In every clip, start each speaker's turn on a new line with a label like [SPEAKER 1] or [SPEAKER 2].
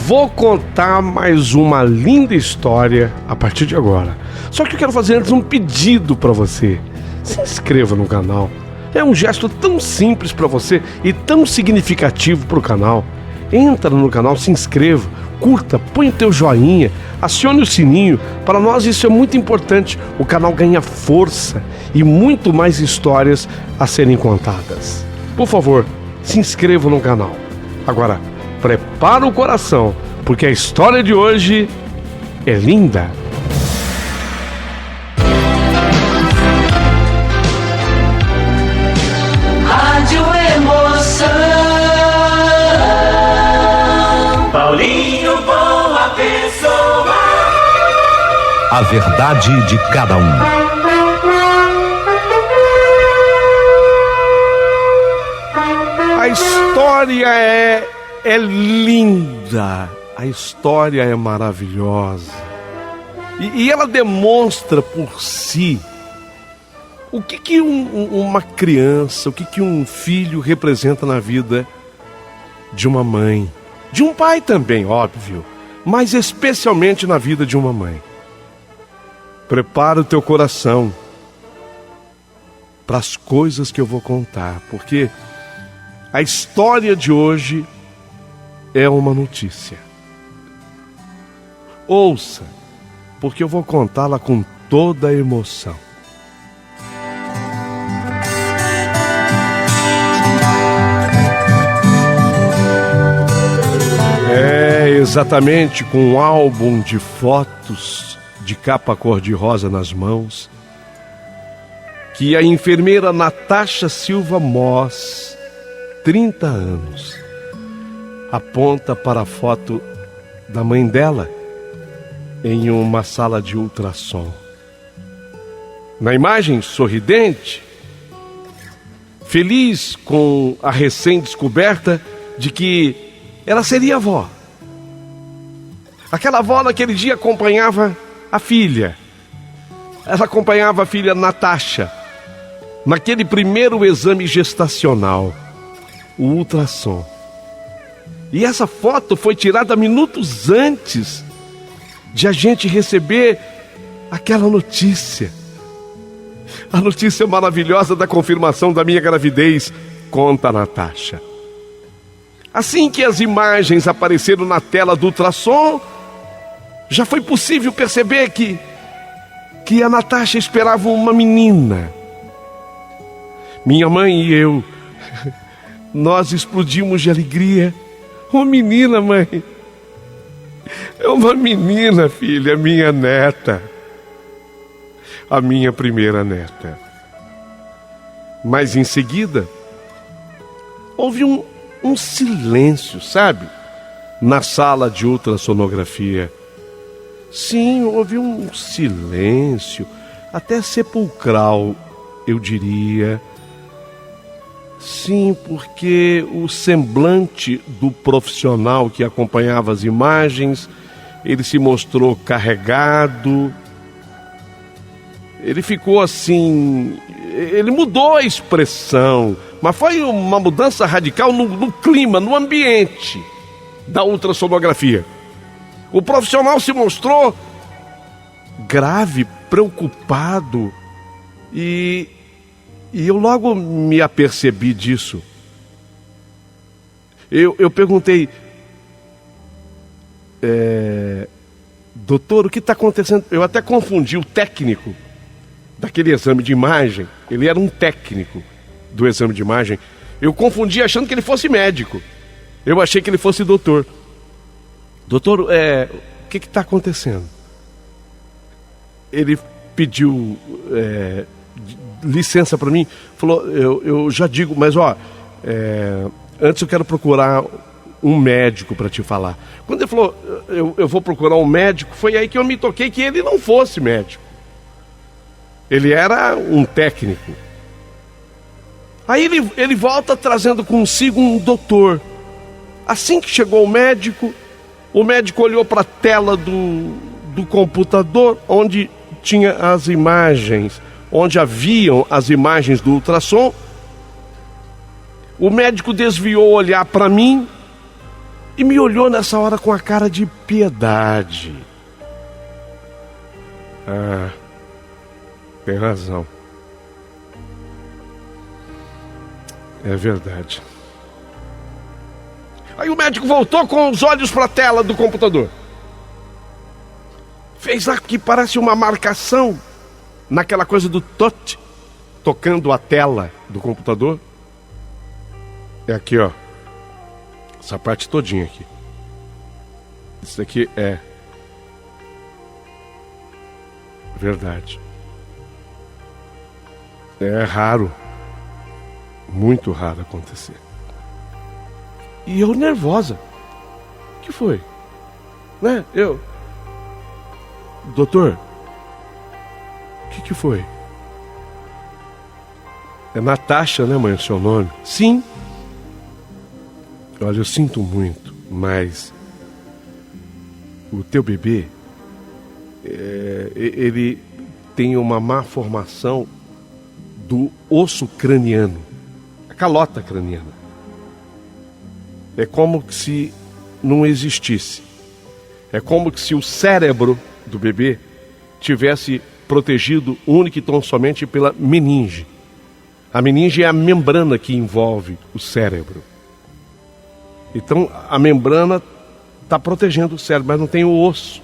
[SPEAKER 1] Vou contar mais uma linda história a partir de agora. Só que eu quero fazer antes um pedido para você. Se inscreva no canal. É um gesto tão simples para você e tão significativo para o canal. Entra no canal, se inscreva, curta, põe o teu joinha, acione o sininho. Para nós isso é muito importante. O canal ganha força e muito mais histórias a serem contadas. Por favor, se inscreva no canal. Agora, prepara o coração, porque a história de hoje é linda.
[SPEAKER 2] Rádio Emoção. Paulinho Boa Pessoa.
[SPEAKER 3] A verdade de cada um.
[SPEAKER 1] A história é linda, a história é maravilhosa e ela demonstra por si o que uma criança, o que um filho representa na vida de uma mãe, de um pai também, óbvio, mas especialmente na vida de uma mãe. Prepara o teu coração para as coisas que eu vou contar, porque a história de hoje é uma notícia. Ouça, porque eu vou contá-la com toda a emoção. É exatamente com um álbum de fotos de capa cor-de-rosa nas mãos que a enfermeira Natasha Silva Moss, 30 anos, aponta para a foto da mãe dela em uma sala de ultrassom. Na imagem, sorridente, feliz com a recém-descoberta de que ela seria avó. Aquela avó naquele dia acompanhava a filha. Ela acompanhava a filha Natasha naquele primeiro exame gestacional, o ultrassom. E essa foto foi tirada minutos antes de a gente receber aquela notícia. A notícia maravilhosa da confirmação da minha gravidez, conta a Natasha. Assim que as imagens apareceram na tela do ultrassom, já foi possível perceber que a Natasha esperava uma menina. Minha mãe e eu, nós explodimos de alegria. Uma menina, mãe. É uma menina, filha, minha neta. A minha primeira neta. Mas em seguida, houve um silêncio, sabe? Na sala de ultrassonografia. Sim, houve um silêncio, até sepulcral, eu diria. Sim, porque o semblante do profissional que acompanhava as imagens, ele se mostrou carregado. Ele ficou assim, ele mudou a expressão, mas foi uma mudança radical no clima, no ambiente da ultrassonografia. O profissional se mostrou grave, preocupado e eu logo me apercebi disso. Eu perguntei, doutor, o que está acontecendo? Eu até confundi o técnico daquele exame de imagem. Ele era um técnico do exame de imagem. Eu confundi achando que ele fosse médico. Eu achei que ele fosse doutor. Doutor, o que está acontecendo? Ele pediu licença para mim, falou, eu já digo, mas antes eu quero procurar um médico para te falar. Quando ele falou, eu vou procurar um médico, foi aí que eu me toquei que ele não fosse médico. Ele era um técnico. Aí ele volta trazendo consigo um doutor. Assim que chegou o médico olhou para a tela do computador, onde tinha as imagens, onde haviam as imagens do ultrassom. O médico desviou o olhar para mim e me olhou nessa hora com a cara de piedade. Ah, tem razão. É verdade. Aí o médico voltou com os olhos para a tela do computador. Fez lá que parece uma marcação naquela coisa do touch, tocando a tela do computador. É aqui, ó. Essa parte todinha aqui. Isso aqui é verdade. É raro. Muito raro acontecer. E eu nervosa. O que foi? Né? Doutor, o que foi? É Natasha, né, mãe, o seu nome? Sim. Olha, eu sinto muito, mas o teu bebê, ele tem uma má formação do osso craniano, a calota craniana. É como se não existisse. É como se o cérebro do bebê tivesse protegido única e tão somente pela meninge. A meninge é a membrana que envolve o cérebro. Então a membrana está protegendo o cérebro, mas não tem o osso.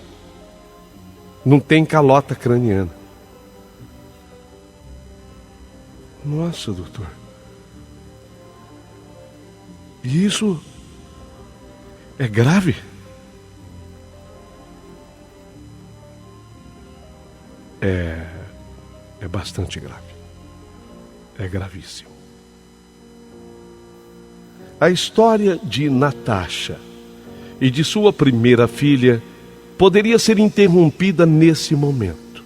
[SPEAKER 1] Não tem calota craniana. Nossa, doutor. E isso é grave? É bastante grave. É gravíssimo. A história de Natasha e de sua primeira filha poderia ser interrompida nesse momento.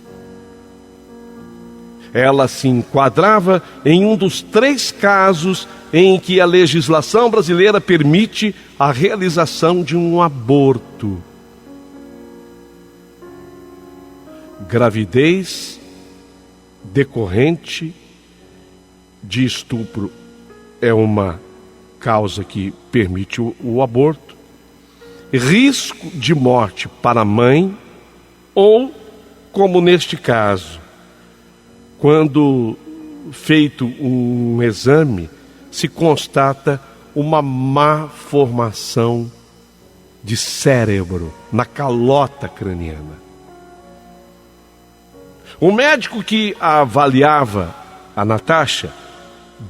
[SPEAKER 1] Ela se enquadrava em um dos 3 casos em que a legislação brasileira permite a realização de um aborto. Gravidez decorrente de estupro é uma causa que permite o aborto. Risco de morte para a mãe, ou, como neste caso, quando feito um exame, se constata uma má formação de cérebro na calota craniana. O médico que a avaliava, a Natasha,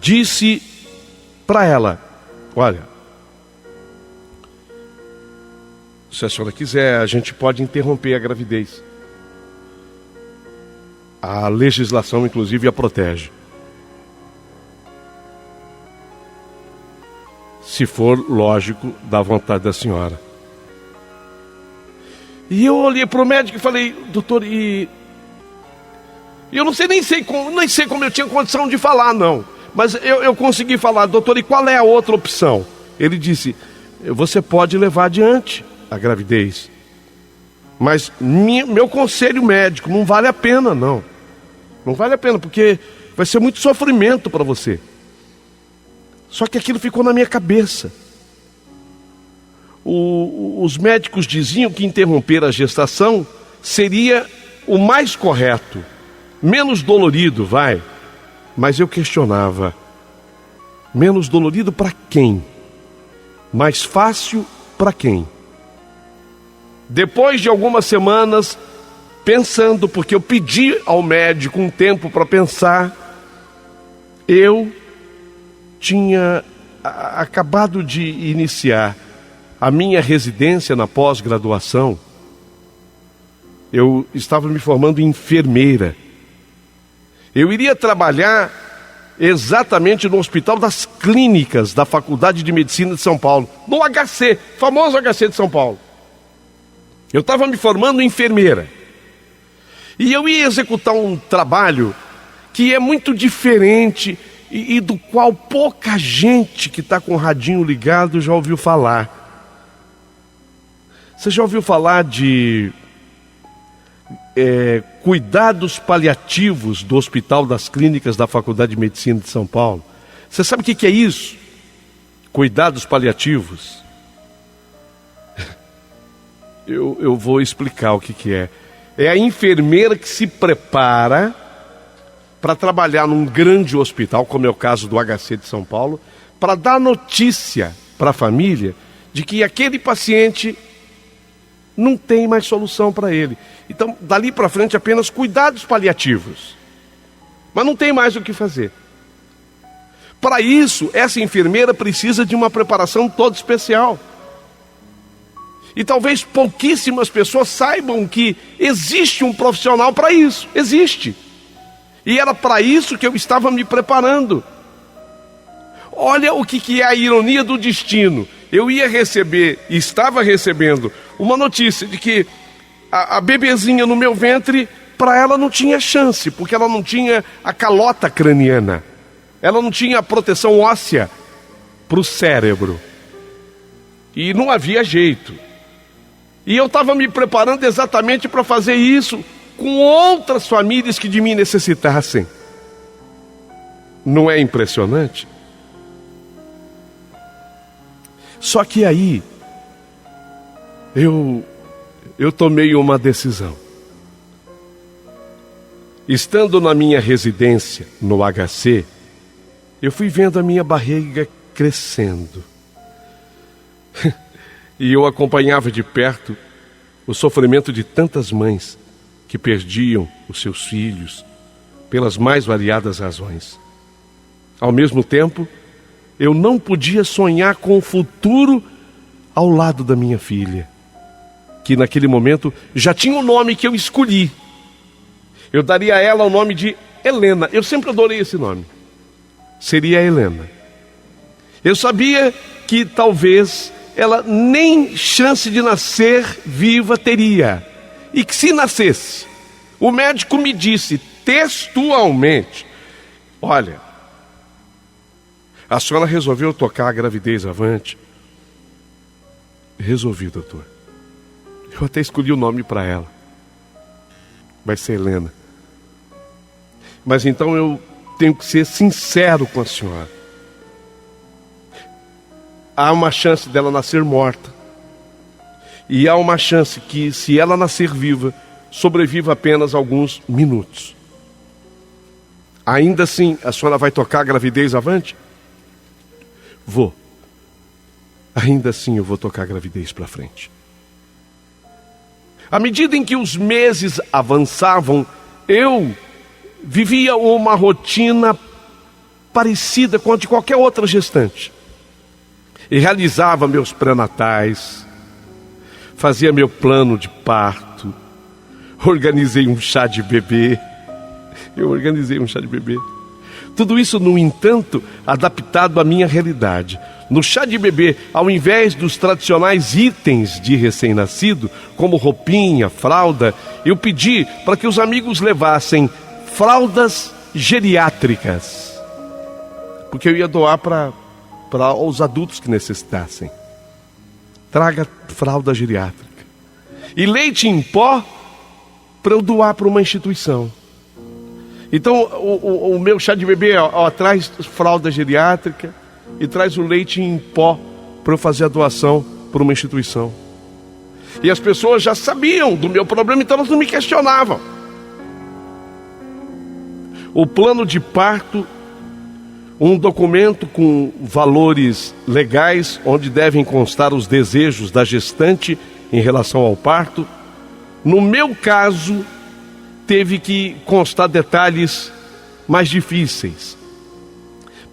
[SPEAKER 1] disse para ela: olha, se a senhora quiser, a gente pode interromper a gravidez. A legislação, inclusive, a protege. Se for, lógico, da vontade da senhora. E eu olhei para o médico e falei: doutor, e eu não sei nem sei como eu tinha condição de falar, não. Mas eu consegui falar: doutor, e qual é a outra opção? Ele disse: você pode levar adiante a gravidez, mas meu conselho médico, não vale a pena, não. Não vale a pena, porque vai ser muito sofrimento para você. Só que aquilo ficou na minha cabeça. Os médicos diziam que interromper a gestação seria o mais correto, menos dolorido, mas eu questionava: menos dolorido para quem? Mais fácil para quem? Depois de algumas semanas pensando, porque eu pedi ao médico um tempo para pensar, eu tinha acabado de iniciar a minha residência na pós-graduação. Eu estava me formando em enfermeira. Eu iria trabalhar exatamente no Hospital das Clínicas da Faculdade de Medicina de São Paulo, no HC, famoso HC de São Paulo. Eu estava me formando em enfermeira. E eu ia executar um trabalho que é muito diferente e do qual pouca gente que está com o radinho ligado já ouviu falar. Você já ouviu falar de cuidados paliativos do Hospital das Clínicas da Faculdade de Medicina de São Paulo? Você sabe o que é isso? Cuidados paliativos. Eu vou explicar o que é. É a enfermeira que se prepara para trabalhar num grande hospital, como é o caso do HC de São Paulo, para dar notícia para a família de que aquele paciente não tem mais solução para ele. Então, dali para frente, apenas cuidados paliativos. Mas não tem mais o que fazer. Para isso, essa enfermeira precisa de uma preparação toda especial. E talvez pouquíssimas pessoas saibam que existe um profissional para isso. Existe. E era para isso que eu estava me preparando. Olha o que é a ironia do destino. Eu ia receber, estava recebendo, uma notícia de que a bebezinha no meu ventre, para ela não tinha chance, porque ela não tinha a calota craniana. Ela não tinha a proteção óssea para o cérebro. E não havia jeito. E eu estava me preparando exatamente para fazer isso com outras famílias que de mim necessitassem. Não é impressionante? Só que aí, eu tomei uma decisão. Estando na minha residência, no HC, eu fui vendo a minha barriga crescendo. E eu acompanhava de perto o sofrimento de tantas mães que perdiam os seus filhos pelas mais variadas razões. Ao mesmo tempo, eu não podia sonhar com o futuro ao lado da minha filha, que naquele momento já tinha um nome que eu escolhi. Eu daria a ela o nome de Helena. Eu sempre adorei esse nome. Seria Helena. Eu sabia que talvez ela nem chance de nascer viva teria. E que se nascesse, o médico me disse textualmente: olha, a senhora resolveu tocar a gravidez avante? Resolvi, doutor. Eu até escolhi o nome para ela. Vai ser Helena. Mas então eu tenho que ser sincero com a senhora. Há uma chance dela nascer morta. E há uma chance que, se ela nascer viva, sobreviva apenas alguns minutos. Ainda assim, a senhora vai tocar a gravidez avante? Vou. Ainda assim eu vou tocar a gravidez para frente. À medida em que os meses avançavam, eu vivia uma rotina parecida com a de qualquer outra gestante. E realizava meus pré-natais, fazia meu plano de parto, organizei um chá de bebê. Eu organizei um chá de bebê. Tudo isso, no entanto, adaptado à minha realidade. No chá de bebê, ao invés dos tradicionais itens de recém-nascido, como roupinha, fralda, eu pedi para que os amigos levassem fraldas geriátricas, porque eu ia doar para os adultos que necessitassem. Traga fralda geriátrica. E leite em pó para eu doar para uma instituição. Então o meu chá de bebê traz fralda geriátrica e traz o leite em pó para eu fazer a doação para uma instituição. E as pessoas já sabiam do meu problema, então elas não me questionavam. O plano de parto, um documento com valores legais, onde devem constar os desejos da gestante em relação ao parto. No meu caso, teve que constar detalhes mais difíceis.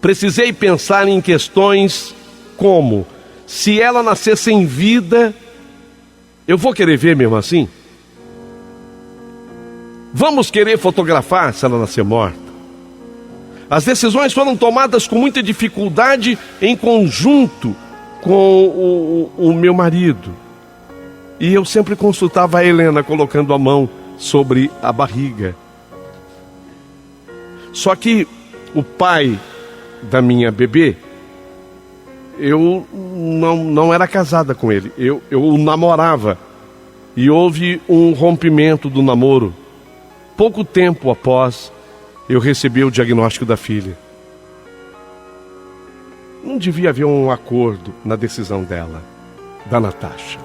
[SPEAKER 1] Precisei pensar em questões como: se ela nascer sem vida, eu vou querer ver mesmo assim? Vamos querer fotografar se ela nascer morta? As decisões foram tomadas com muita dificuldade em conjunto com o meu marido. E eu sempre consultava a Helena, colocando a mão sobre a barriga. Só que o pai da minha bebê, eu não era casada com ele, eu o namorava. E houve um rompimento do namoro pouco tempo após eu receber o diagnóstico da filha. Não devia haver um acordo na decisão dela, da Natasha.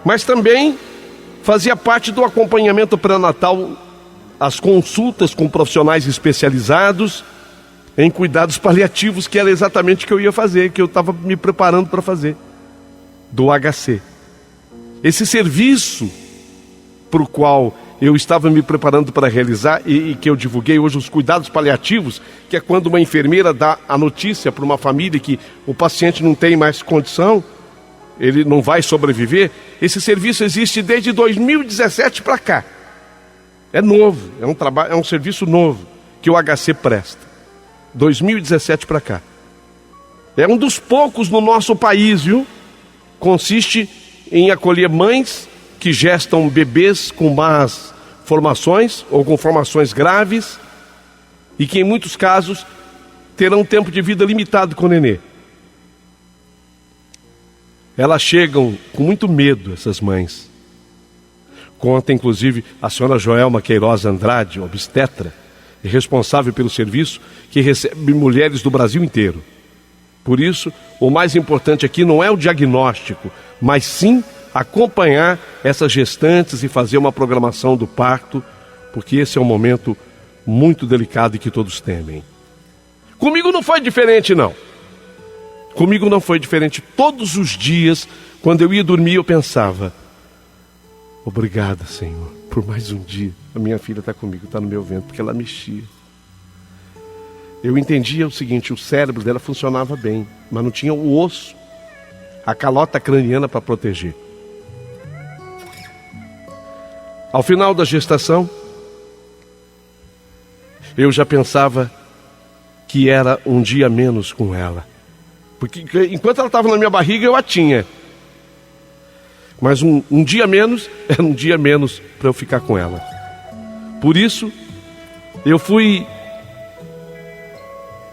[SPEAKER 1] Mas também fazia parte do acompanhamento pré-natal, as consultas com profissionais especializados em cuidados paliativos, que era exatamente o que eu ia fazer, que eu estava me preparando para fazer, do HC. Esse serviço para o qual eu estava me preparando para realizar e que eu divulguei hoje, os cuidados paliativos, que é quando uma enfermeira dá a notícia para uma família que o paciente não tem mais condição, ele não vai sobreviver. Esse serviço existe desde 2017 para cá. É novo, é um trabalho, é um serviço novo que o HC presta. 2017 para cá. É um dos poucos no nosso país, viu? Consiste em acolher mães que gestam bebês com más formações ou com formações graves e que em muitos casos terão tempo de vida limitado com o nenê. Elas chegam com muito medo, essas mães. Conta inclusive a senhora Joelma Queiroz Andrade, obstetra, e responsável pelo serviço, que recebe mulheres do Brasil inteiro. Por isso, o mais importante aqui não é o diagnóstico, mas sim acompanhar essas gestantes e fazer uma programação do parto, porque esse é um momento muito delicado e que todos temem. Comigo não foi diferente, não. Comigo não foi diferente. Todos os dias, quando eu ia dormir, eu pensava: obrigada, Senhor, por mais um dia. A minha filha está comigo, está no meu ventre, porque ela mexia. Eu entendia o seguinte: o cérebro dela funcionava bem, mas não tinha o osso, a calota craniana para proteger. Ao final da gestação, eu já pensava que era um dia menos com ela. Porque enquanto ela estava na minha barriga, eu a tinha. Mas um dia menos, era um dia menos para eu ficar com ela. Por isso, eu fui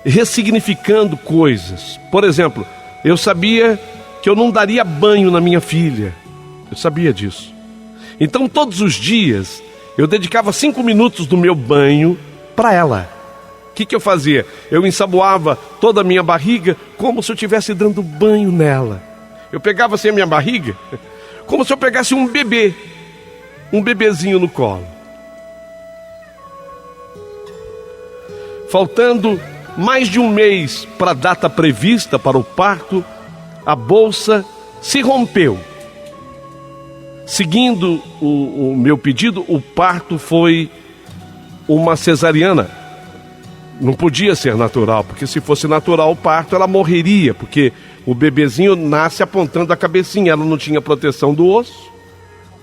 [SPEAKER 1] ressignificando coisas. Por exemplo, eu sabia que eu não daria banho na minha filha. Eu sabia disso. Então, todos os dias, eu dedicava 5 minutos do meu banho para ela. O que eu fazia? Eu ensaboava toda a minha barriga como se eu estivesse dando banho nela. Eu pegava assim a minha barriga, como se eu pegasse um bebê, um bebezinho no colo. Faltando mais de um mês para a data prevista para o parto, a bolsa se rompeu. Seguindo o meu pedido, o parto foi uma cesariana. Não podia ser natural, porque se fosse natural o parto, ela morreria, porque o bebezinho nasce apontando a cabecinha, ela não tinha proteção do osso,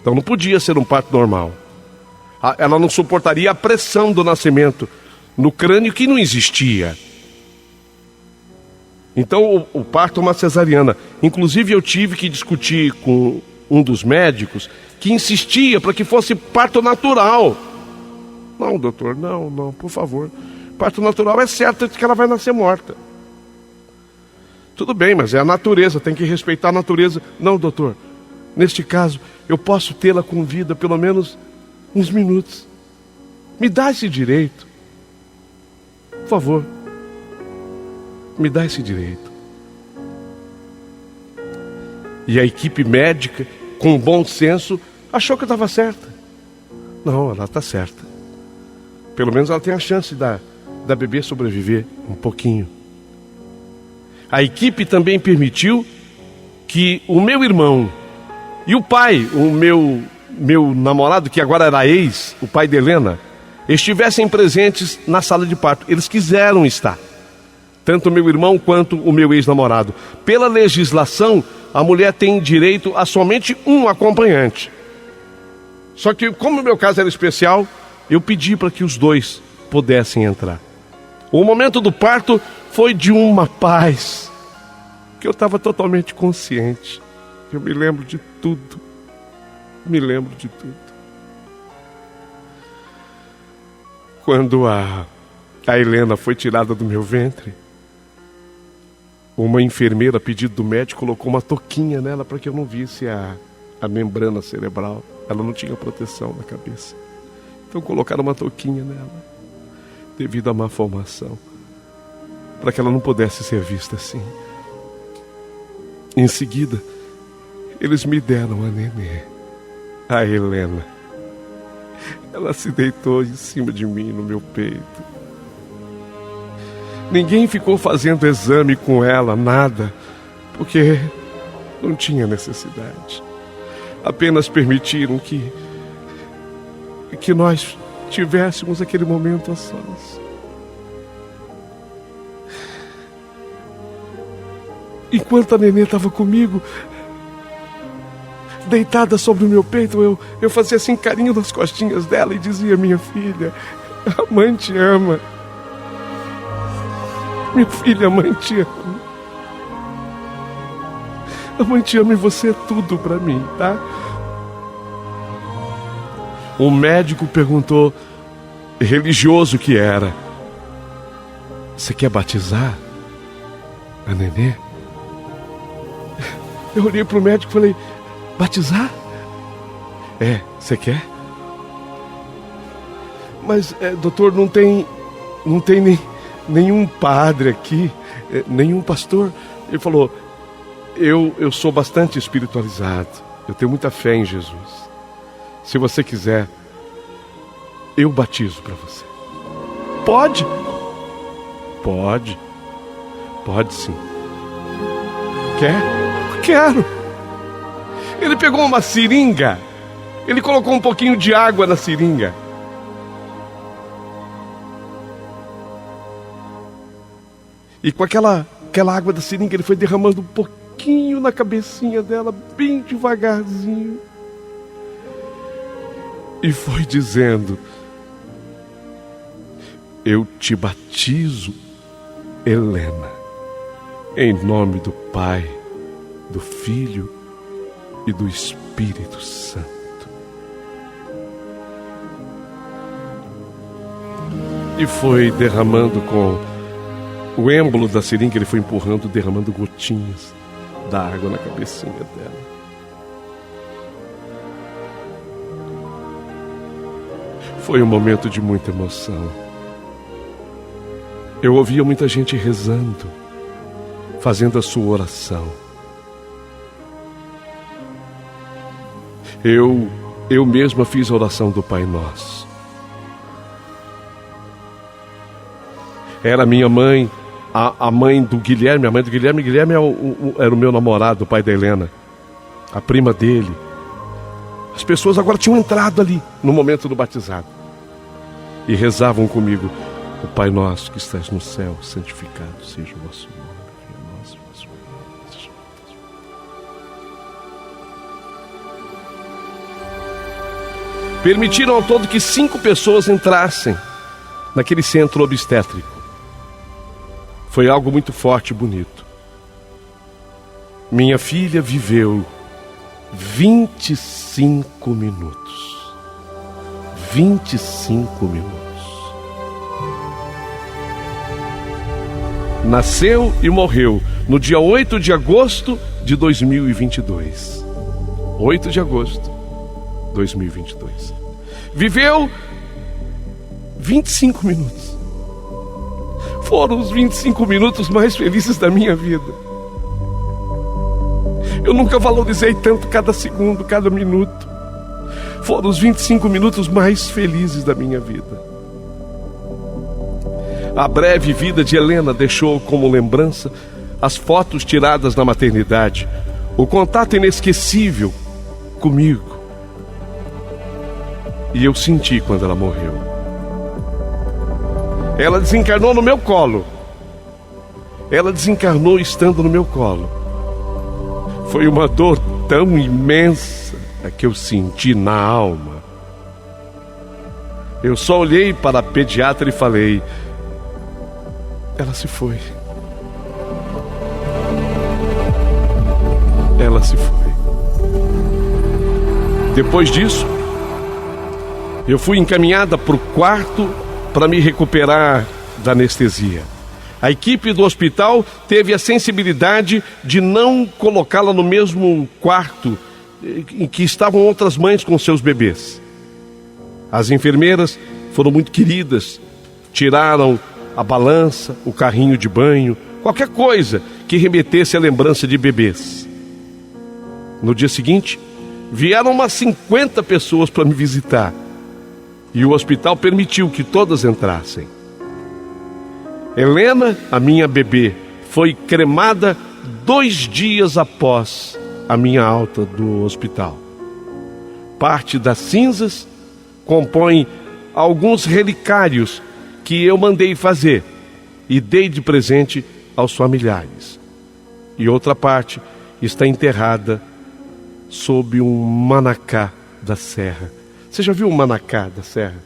[SPEAKER 1] então não podia ser um parto normal. Ela não suportaria a pressão do nascimento no crânio, que não existia. Então o parto é uma cesariana. Inclusive eu tive que discutir com um dos médicos que insistia para que fosse parto natural. Não, doutor, não, por favor. Parto natural é certo que ela vai nascer morta. Tudo bem, mas é a natureza, tem que respeitar a natureza. Não, doutor, neste caso eu posso tê-la com vida pelo menos uns minutos. Me dá esse direito. Por favor, me dá esse direito. E a equipe médica, com bom senso, achou que eu estava certa. Não, ela está certa. Pelo menos ela tem a chance da bebê sobreviver um pouquinho. A equipe também permitiu que o meu irmão e o pai, o meu namorado, que agora era ex, o pai de Helena, estivessem presentes na sala de parto. Eles quiseram estar. Tanto o meu irmão quanto o meu ex-namorado. Pela legislação, a mulher tem direito a somente um acompanhante. Só que, como o meu caso era especial, eu pedi para que os dois pudessem entrar. O momento do parto foi de uma paz, que eu estava totalmente consciente. Eu me lembro de tudo. Quando a Helena foi tirada do meu ventre, uma enfermeira, a pedido do médico, colocou uma touquinha nela para que eu não visse a membrana cerebral. Ela não tinha proteção na cabeça. Então colocaram uma touquinha nela, devido à má formação, para que ela não pudesse ser vista assim. Em seguida, eles me deram a nenê, a Helena. Ela se deitou em cima de mim, no meu peito. Ninguém ficou fazendo exame com ela, nada, porque não tinha necessidade. Apenas permitiram que nós tivéssemos aquele momento a sós. Enquanto a nenê estava comigo, deitada sobre o meu peito, eu fazia assim carinho nas costinhas dela e dizia: minha filha, a mãe te ama. Minha filha, a mãe te ama. A mãe te ama e você é tudo para mim, tá? O médico perguntou, religioso que era: você quer batizar a nenê? Eu olhei pro médico e falei: batizar? Você quer? Mas, doutor, não tem nenhum padre aqui, nenhum pastor. Ele falou: eu sou bastante espiritualizado, eu tenho muita fé em Jesus. Se você quiser, eu batizo para você. Pode? Pode sim. Quer? Quero. Ele pegou uma seringa, ele colocou um pouquinho de água na seringa. E com aquela água da seringa, ele foi derramando um pouquinho na cabecinha dela, bem devagarzinho. E foi dizendo: eu te batizo, Helena, em nome do Pai, do Filho e do Espírito Santo. E foi derramando com o êmbolo da seringa, ele foi empurrando, derramando gotinhas da água na cabecinha dela. Foi um momento de muita emoção. Eu ouvia muita gente rezando, fazendo a sua oração. Eu mesma fiz a oração do Pai Nosso. Era minha mãe, a mãe do Guilherme, a mãe do Guilherme. Guilherme era o meu namorado, o pai da Helena, a prima dele. As pessoas agora tinham entrado ali no momento do batizado e rezavam comigo: o Pai Nosso que estás no céu, santificado seja o vosso nome. Permitiram ao todo que 5 pessoas entrassem naquele centro obstétrico. Foi algo muito forte e bonito. Minha filha viveu 25 minutos. 25 minutos. Nasceu e morreu no dia 8 de agosto de 2022. 8 de agosto de 2022. Viveu 25 minutos. Foram os 25 minutos mais felizes da minha vida. Eu nunca valorizei tanto cada segundo, cada minuto. Foram os 25 minutos mais felizes da minha vida. A breve vida de Helena deixou como lembrança as fotos tiradas na maternidade, o contato inesquecível comigo. E eu senti quando ela morreu. Ela desencarnou no meu colo. Ela desencarnou estando no meu colo. Foi uma dor tão imensa que eu senti na alma. Eu só olhei para a pediatra e falei: ela se foi. Ela se foi. Depois disso, eu fui encaminhada para o quarto para me recuperar da anestesia. A equipe do hospital teve a sensibilidade de não colocá-la no mesmo quarto em que estavam outras mães com seus bebês. As enfermeiras foram muito queridas, tiraram a balança, o carrinho de banho, qualquer coisa que remetesse à lembrança de bebês. No dia seguinte, vieram umas 50 pessoas para me visitar e o hospital permitiu que todas entrassem. Helena, a minha bebê, foi cremada 2 dias após a minha alta do hospital. Parte das cinzas compõe alguns relicários que eu mandei fazer e dei de presente aos familiares. E outra parte está enterrada sob um manacá da serra. Você já viu um manacá da serra?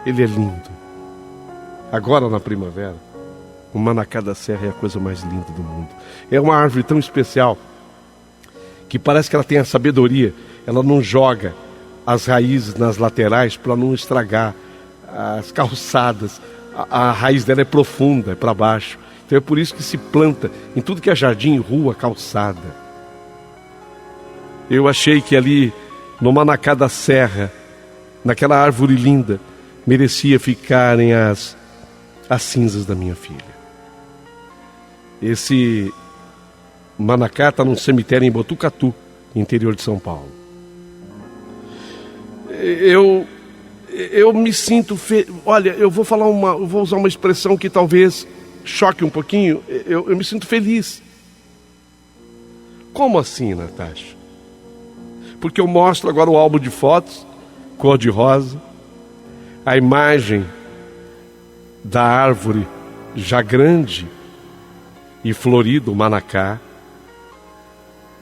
[SPEAKER 1] Ele é lindo. Agora na primavera, o manacá da serra é a coisa mais linda do mundo. É uma árvore tão especial que parece que ela tem a sabedoria. Ela não joga as raízes nas laterais para não estragar as calçadas. A raiz dela é profunda, é para baixo. Então é por isso que se planta em tudo que é jardim, rua, calçada. Eu achei que ali no manacá da serra, naquela árvore linda, merecia ficarem as cinzas da minha filha. Esse manacá está num cemitério em Botucatu, interior de São Paulo. Eu me sinto... Olha, eu vou usar uma expressão que talvez choque um pouquinho. Eu me sinto feliz. Como assim, Natasha? Porque eu mostro agora o álbum de fotos, cor-de-rosa, a imagem da árvore já grande e florida, o manacá,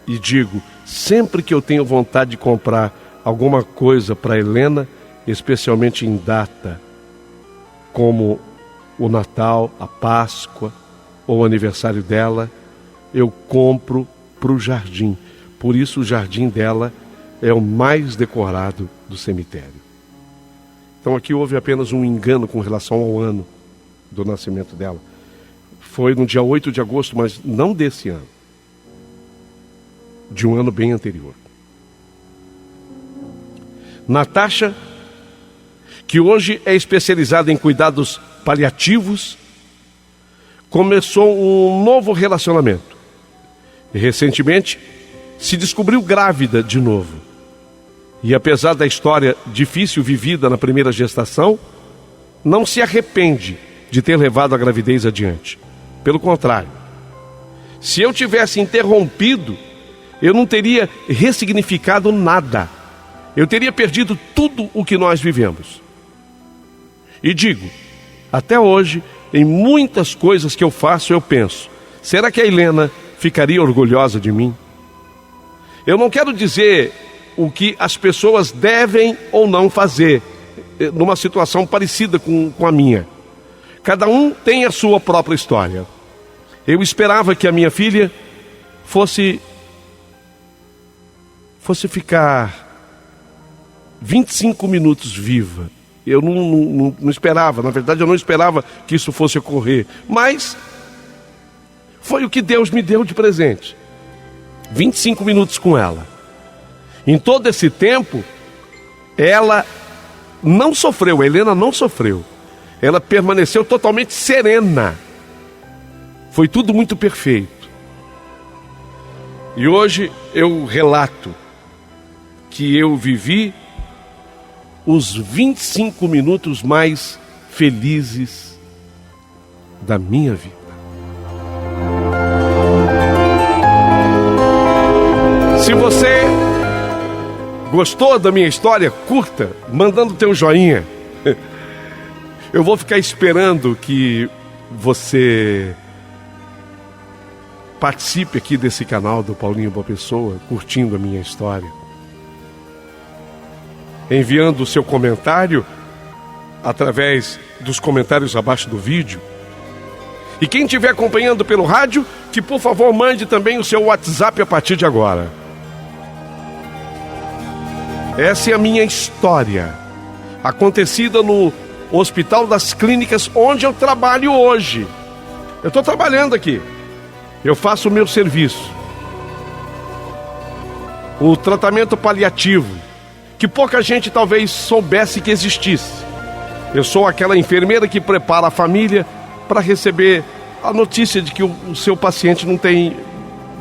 [SPEAKER 1] e digo, sempre que eu tenho vontade de comprar alguma coisa para Helena, especialmente em data como o Natal, a Páscoa ou o aniversário dela, eu compro para o jardim. Por isso o jardim dela é o mais decorado do cemitério. Então aqui houve apenas um engano com relação ao ano do nascimento dela. Foi no dia 8 de agosto, mas não desse ano. De um ano bem anterior. Natasha, que hoje é especializada em cuidados paliativos, começou um novo relacionamento. E recentemente se descobriu grávida de novo. E apesar da história difícil vivida na primeira gestação, não se arrepende de ter levado a gravidez adiante. Pelo contrário, se eu tivesse interrompido, eu não teria ressignificado nada. Eu teria perdido tudo o que nós vivemos. E digo, até hoje, em muitas coisas que eu faço, eu penso, será que a Helena ficaria orgulhosa de mim? Eu não quero dizer o que as pessoas devem ou não fazer numa situação parecida com a minha. Cada um tem a sua própria história. Eu esperava que a minha filha fosse ficar 25 minutos viva. Eu não esperava, na verdade eu não esperava que isso fosse ocorrer. Mas foi o que Deus me deu de presente. 25 minutos com ela. Em todo esse tempo, ela não sofreu, a Helena não sofreu. Ela permaneceu totalmente serena. Foi tudo muito perfeito. E hoje eu relato que eu vivi os 25 minutos mais felizes da minha vida. Se você gostou da minha história, curta, mandando teu joinha. Eu vou ficar esperando que você participe aqui desse canal do Paulinho Boa Pessoa, curtindo a minha história. Enviando o seu comentário através dos comentários abaixo do vídeo. E quem estiver acompanhando pelo rádio, que por favor mande também o seu WhatsApp a partir de agora. Essa é a minha história, acontecida no Hospital das Clínicas, onde eu trabalho hoje. Eu estou trabalhando aqui, eu faço o meu serviço. O tratamento paliativo, que pouca gente talvez soubesse que existisse. Eu sou aquela enfermeira que prepara a família para receber a notícia de que o seu paciente não tem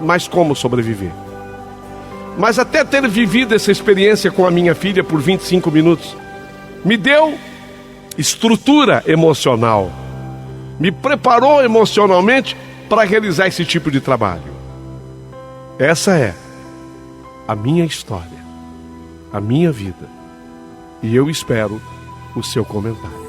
[SPEAKER 1] mais como sobreviver. Mas até ter vivido essa experiência com a minha filha por 25 minutos, me deu estrutura emocional, me preparou emocionalmente para realizar esse tipo de trabalho. Essa é a minha história, a minha vida. E eu espero o seu comentário.